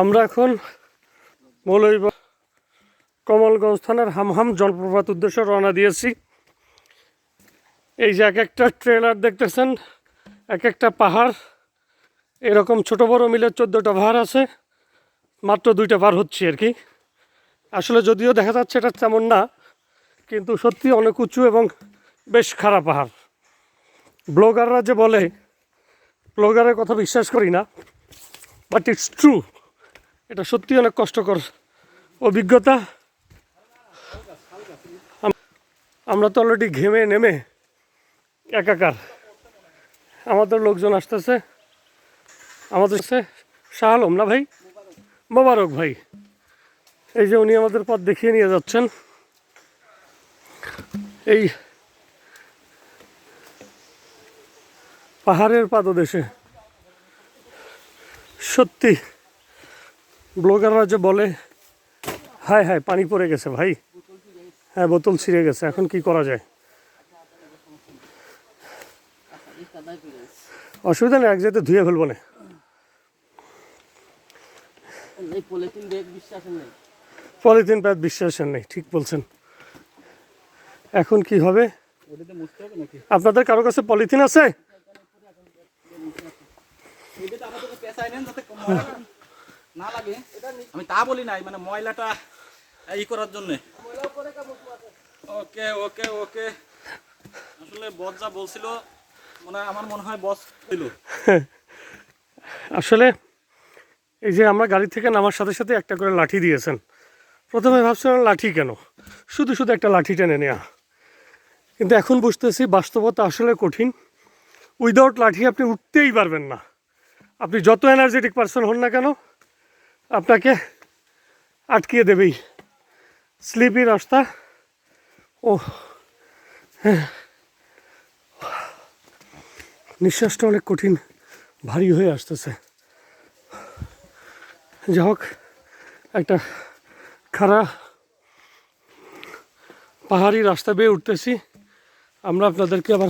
আমরা এখন মৌলভীবাজার কমলগঞ্জ থানার হামহাম জলপ্রপাত উদ্দেশ্যে রওনা দিয়েছি। এই যে এক একটা ট্রেলার দেখতেছেন, এক একটা পাহাড়, এরকম ছোট বড় মিলে 14টা পাহাড় আছে, মাত্র 2টা পার হচ্ছি আর কি। আসলে যদিও দেখা যাচ্ছে এটা তেমন না, কিন্তু সত্যি অনেক উঁচু এবং বেশ খারাপ পাহাড়। ব্লগাররা যে বলে, ব্লগারের কথা বিশ্বাস করি না, বাট ইটস ট্রু। এটা সত্যি অনেক কষ্টকর অভিজ্ঞতা। আমরা তো অলরেডি ঘেমে নেমে একাকার। আমাদের লোকজন আসতেছে, আমাদের শাহ আলম না ভাই, মোবারক ভাই, এই যে উনি আমাদের পথ দেখিয়ে নিয়ে যাচ্ছেন। এই পাহাড়ের পাদদেশে সত্যি ব্লগাররা যে বলে, হায় হায় পানি পড়ে গেছে ভাই, হ্যাঁ বোতল ছিঁড়ে গেছে, এখন কি করা যায়? অসুবিধা নেই, এক জায়গাতে ধুয়ে ফেলবো না। পলিথিন ব্যাগ বিশ্বাসের নেই, ঠিক বলছেন। এখন কি হবে? আপনাদের কারো কাছে পলিথিন আছে? আমি তা বলি নাই, মানে ময়লাটা ই করার জন্য। ওকে ওকে ওকে, আসলে বস যা বলছিল, মানে আমার মনে হয় বস ছিল। আসলে এই যে আমরা গাড়ি থেকে নামার সাথে সাথে একটা করে লাঠি দিয়েছেন। প্রথমে ভাবছিলাম লাঠি কেন, শুধু শুধু একটা লাঠি টেনে নেওয়া, কিন্তু এখন বুঝতেছি বাস্তবতা আসলে কঠিন। উইদাউট লাঠি আপনি উঠতেই পারবেন না। আপনি যত এনার্জেটিক পারসন হন না কেন, আপনাকে আটকিয়ে দেবেই স্লিপি রাস্তা। ও হ্যাঁ, নিঃশ্বাসটা অনেক কঠিন, ভারী হয়ে আসতেছে। যাই হোক, একটা খাড়া পাহাড়ি রাস্তা বেয়ে উঠতেছি। আমরা আপনাদেরকে আবার